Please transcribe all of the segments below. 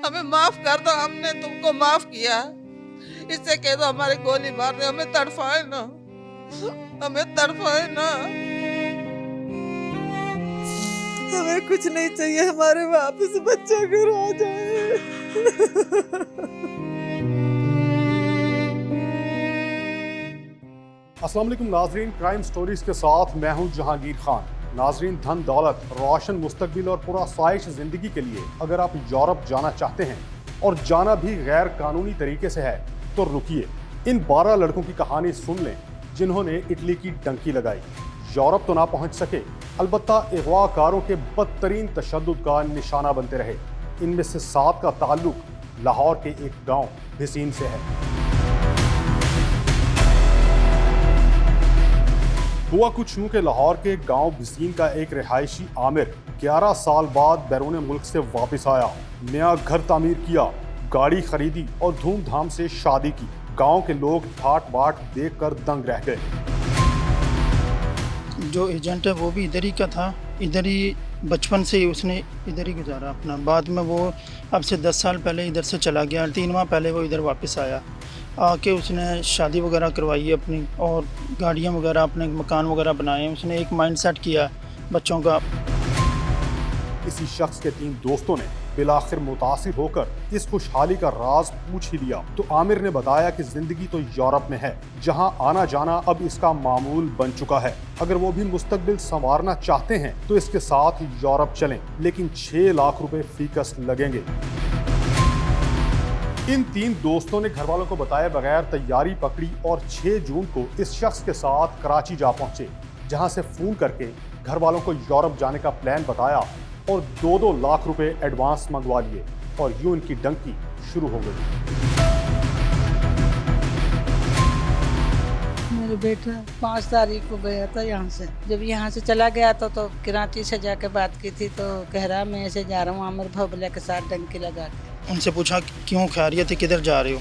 हमें माफ कर दो, हमने तुमको माफ किया। इससे कह दो हमारी गोली मार दे, हमें तड़फाए ना, हमें तड़फाए ना। हमें कुछ नहीं चाहिए, हमारे वापस बच्चा घर आ जाए। अस्सलाम वालेकुम नाजरीन, क्राइम स्टोरीज के साथ मैं हूं जहांगीर खान। नाजरीन, धन दौलत, रोशन मुस्तकबिल और पुरअसाइश जिंदगी के लिए अगर आप यूरोप जाना चाहते हैं और जाना भी गैर कानूनी तरीके से है तो रुकिए। इन 12 लड़कों की कहानी सुन लें जिन्होंने इटली की डंकी लगाई। यूरोप तो ना पहुंच सके, अलबत्ता अगवाकारों के बदतरीन तशद्दुद का निशाना बनते रहे। इनमें से 7 का ताल्लुक लाहौर के एक गांव भिसीन से है। हुआ कुछ यूं के लाहौर के गांव भिसीन का एक रिहायशी आमिर 11 साल बाद बैरून मुल्क से वापस आया। नया घर तामीर किया, गाड़ी खरीदी और धूमधाम से शादी की। गांव के लोग ठाट बाट देखकर दंग रह गए। जो एजेंट है वो भी इधर ही का था, इधर ही बचपन से ही उसने इधर ही गुजारा अपना। बाद में वो अब से 10 साल पहले इधर से चला गया, 3 माह पहले वो इधर वापस आया। आके उसने शादी वगैरह करवाई अपनी और गाड़ियाँ वगैरह, अपने मकान वगैरह बनाए। उसने एक माइंड सेट किया बच्चों का। इसी शख्स के 3 दोस्तों ने बिलाखिर मुतासिर होकर इस खुशहाली का राज पूछ ही लिया तो आमिर ने बताया कि जिंदगी तो यूरोप में है, जहां आना जाना अब इसका मामूल बन चुका है। अगर वो भी मुस्तकबिल संवारना चाहते हैं तो इसके साथ यूरोप चलें, लेकिन 6 लाख रुपए फीकस लगेंगे। इन 3 दोस्तों ने घर वालों को बताए बगैर तैयारी पकड़ी और 6 जून को इस शख्स के साथ कराची जा पहुंचे, जहां से फोन करके घर वालों को यूरोप जाने का प्लान बताया और 2-2 लाख रुपए एडवांस मंगवा लिए और यूं इनकी डंकी शुरू हो गई। मेरा बेटा 5 तारीख को गया था यहाँ से। जब यहाँ से चला गया तो कराची से जाके बात की थी तो कह रहा मैं ऐसे जा रहा हूँ आमिर भोबले के साथ डंकी लगा के। उनसे पूछा क्यों खैरियत है, किधर जा रहे हो?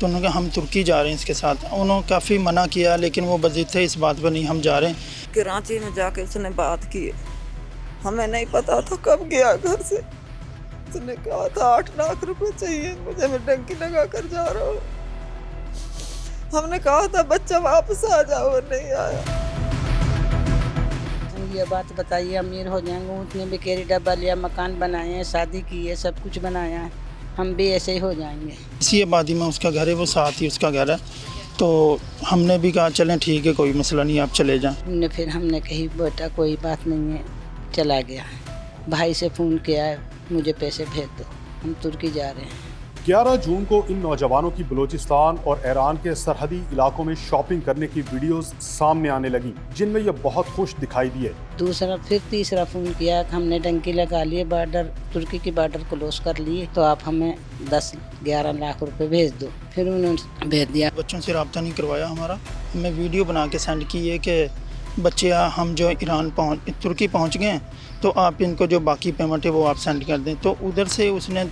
तो उन्होंने कहा हम तुर्की जा रहे हैं इसके साथ। उन्होंने काफ़ी मना किया लेकिन वो बज़िद थे इस बात पर, नहीं हम जा रहे हैं। कराची में जाके उसने बात की, हमें नहीं पता था कब गया घर से। उसने कहा था 8 लाख रुपए चाहिए मुझे, मैं डंकी लगा कर जा रहा हूँ। हमने कहा था बच्चा वापस आ जाओ, वो नहीं आया। ये बात बताइए अमीर हो जाएंगे, उसने भी केरी डब्बा लिया, मकान बनाए हैं, शादी की है, सब कुछ बनाया है, हम भी ऐसे ही हो जाएंगे। इसी आबादी में उसका घर है, वो साथ ही उसका घर है। तो हमने भी कहा चलें ठीक है, कोई मसला नहीं, आप चले जाएं। फिर हमने कही बेटा कोई बात नहीं है, चला गया। भाई से फ़ोन किया है मुझे पैसे भेज दो, हम तुर्की जा रहे हैं। 11 जून को इन नौजवानों की बलूचिस्तान और ईरान के सरहदी इलाकों में शॉपिंग करने की वीडियोस सामने आने लगी, जिनमें ये बहुत खुश दिखाई दिए। फिर तीसरा फ़ोन किया, हमने डंकी लगा लिए, बॉर्डर तुर्की की बॉर्डर क्लोज कर लिए, तो आप हमें 10-11 लाख रुपए भेज दो। फिर उन्होंने भेज दिया। बच्चों से रब्ता नहीं करवाया हमारा, हमें वीडियो बना के सेंड की है कि बच्चे हम जो तुर्की पहुँच गए हैं तो आप इनको जो बाकी पेमेंट है वो आप सेंड कर दें। तो उधर से उसने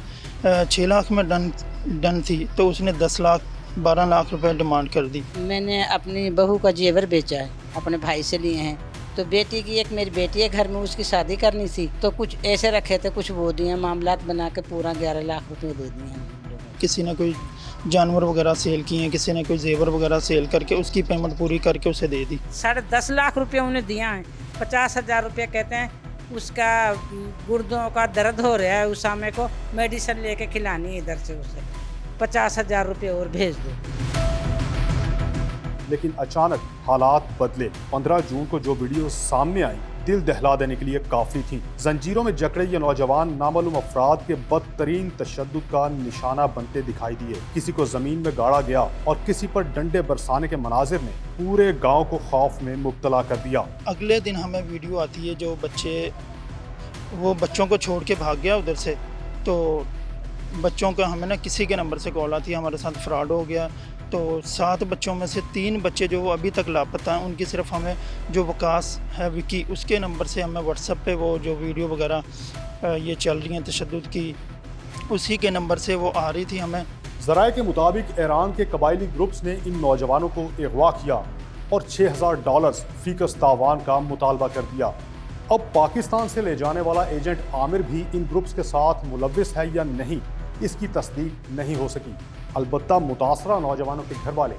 6 लाख में डन थी तो उसने 10 लाख 12 लाख रुपए डिमांड कर दी। मैंने अपनी बहू का जेवर बेचा है, अपने भाई से लिए हैं। तो बेटी की एक मेरी बेटी है घर में, उसकी शादी करनी थी तो कुछ ऐसे रखे थे, कुछ वो दिए, मामलात बना के पूरा 11 लाख रुपए दे दिए हैं। किसी ने कोई जानवर वगैरह सेल किए हैं, किसी ने कोई जेवर वगैरह सेल करके उसकी पेमेंट पूरी करके उसे दे दी। 10.5 लाख रुपये उन्हें दिया है। 50,000 रुपये कहते हैं उसका गुर्दों का दर्द हो रहा है, उस समय को मेडिसिन लेके खिलानी है इधर से उसे। 50,000 रुपये और भेज दो। लेकिन अचानक हालात बदले। 15 जून को जो वीडियो सामने आई दिल दहला देने के लिए काफी थी। जंजीरों में जकड़े ये नौजवान नामालूम अफराद के बदतरीन तशद्दुद का निशाना बनते दिखाई दिए। किसी को जमीन में गाड़ा गया और किसी पर डंडे बरसाने के मनाजिर ने पूरे गांव को खौफ में मुब्तला कर दिया। अगले दिन हमें वीडियो आती है जो बच्चों को छोड़ के भाग गया उधर से। तो बच्चों का हमें ना किसी के नंबर से कॉल आती है हमारे साथ फ्रॉड हो गया। तो 7 बच्चों में से 3 बच्चे जो वो अभी तक लापता हैं, उनकी सिर्फ हमें जो वकास है विकी, उसके नंबर से हमें व्हाट्सएप पे वो जो वीडियो वगैरह ये चल रही हैं तशद्दुद की, उसी के नंबर से वो आ रही थी हमें। ज़राए के मुताबिक ईरान के कबायली ग्रुप्स ने इन नौजवानों को अगवा किया और $6,000 फीकस तावान का मुतालबा कर दिया। अब पाकिस्तान से ले जाने वाला एजेंट आमिर भी इन ग्रुप्स के साथ मुलव्विस है या नहीं, इसकी तस्दीक नहीं हो सकी। अलबत्ता मुतासरा नौजवानों के घर वाले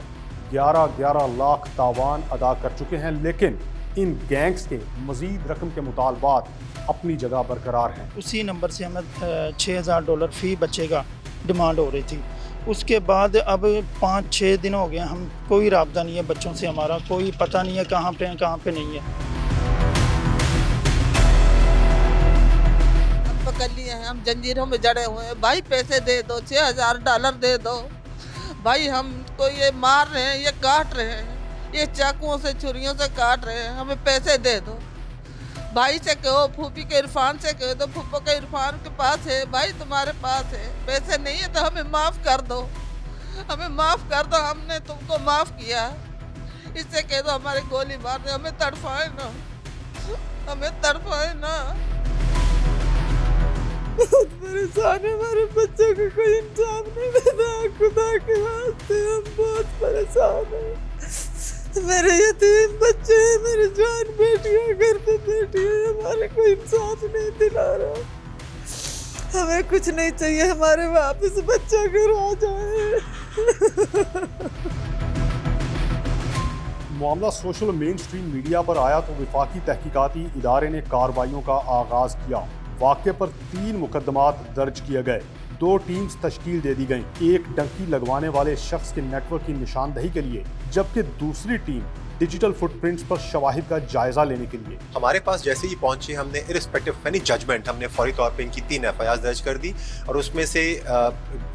11-11 लाख तावान अदा कर चुके हैं, लेकिन इन गैंग्स के मजीद रकम के मुतालबात अपनी जगह बरकरार हैं। उसी नंबर से हमें $6000 फ़ी बच्चे का डिमांड हो रही थी। उसके बाद अब 5-6 दिन हो गए, हम कोई राब्ता नहीं है बच्चों से, हमारा कोई पता नहीं है कहाँ पे हैं कहाँ पे नहीं है। हम पकड़ लिए हैं, हम जंजीरों में जड़े हुए हैं। भाई पैसे दे दो, $6000 दे दो भाई, हमको ये मार रहे हैं, ये काट रहे हैं, ये चाकुओं से छुरियों से काट रहे हैं, हमें पैसे दे दो। भाई से कहो, फूफी के इरफान से कहो, तो फूफा के इरफान के पास है, भाई तुम्हारे पास है, पैसे नहीं है तो हमें माफ़ कर दो, हमें माफ़ कर दो, हमने तुमको माफ़ किया। इससे कह दो हमारे गोली मार दे, हमें तड़फाए ना, हमें तड़फाए ना। बहुत परेशान है, हमारे बच्चों को कोई इंसाफ नहीं देता, खुदा के वास्ते हम बहुत परेशान हैं। मेरे यतीम बच्चे हैं, मेरी जवान बेटियां घर पे बैठी है, हमारे कोई इंसाफ नहीं दिला रहा। हमें कुछ नहीं चाहिए, हमारे वापस बच्चा घर आ जाए। मामला सोशल मेन स्ट्रीम मीडिया पर आया तो वफाकी तहकीकाती इदारे ने कार्रवाइयों का आगाज किया। वाक़े पर 3 मुकदमात दर्ज किए गए, 2 टीम्स तश्कील दे दी गई, एक डंकी लगवाने वाले शख्स के नेटवर्क की निशानदही के लिए, जबकि दूसरी टीम डिजिटल फुटप्रिंट्स पर शवाहिद का जायजा लेने के लिए। हमारे पास जैसे ही पहुंचे, हमने इरिस्पेक्टिव ऑफ एनी जजमेंट हमने फौरी तौर पे इनकी 3 FIR दर्ज कर दी और उसमें से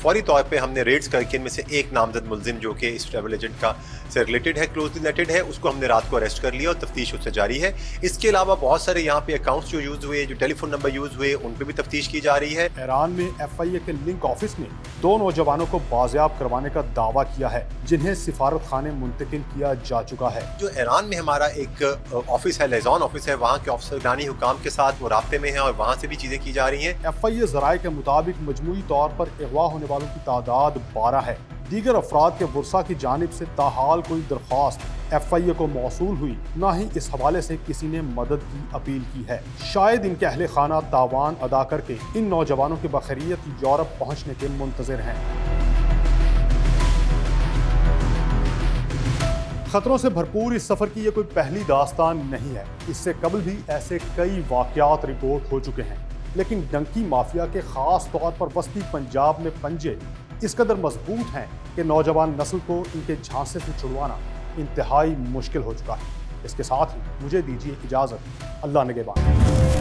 फौरी तौर पे हमने रेड्स करके इनमें से एक नामजद मुलजिम जो कि इस ट्रैवल एजेंट का से रिलेटेड है, क्लोजली रिलेटेड है, उसको हमने रात को अरेस्ट कर लिया और तफ्तीश उससे जारी है। इसके अलावा बहुत सारे यहाँ पे अकाउंट्स जो यूज़ हुए, जो टेलीफोन नंबर यूज़ हुए, उन पर भी तफ्तीश की जा रही है। ईरान में FIA के लिंक ऑफिस ने 2 नौजवानों को बाजियाब करवाने का दावा किया है, जिन्हें सिफारत खाने मुंतकिल किया जा चुका है। जो ईरान में हमारा एक ऑफिस है, लेज़ॉन ऑफिस है, वहाँ के ऑफिसर ईरानी हुकाम के साथ वो राब्ते में हैं और वहाँ से भी चीज़ें की जा रही हैं। FIA ज़राए के मुताबिक मजमूई तौर पर अगवा होने वालों की तादाद 12 है। दीगर अफराद के वर्सा की जानिब से ताहाल कोई दरख्वास्त FIA को मौसूल हुई, ना ही इस हवाले से किसी ने मदद की अपील की है। शायद इनके अहले खाना तावान अदा करके इन नौजवानों के बखैरियत यूरोप पहुँचने के मुंतज़िर हैं। खतरों से भरपूर इस सफ़र की ये कोई पहली दास्तान नहीं है। इससे कबल भी ऐसे कई वाक़यात रिपोर्ट हो चुके हैं, लेकिन डंकी माफिया के ख़ास तौर पर वस्ती पंजाब में पंजे इस कदर मजबूत हैं कि नौजवान नस्ल को इनके झांसे से छुड़वाना इंतहाई मुश्किल हो चुका है। इसके साथ ही मुझे दीजिए इजाज़त। अल्लाह निगहबान।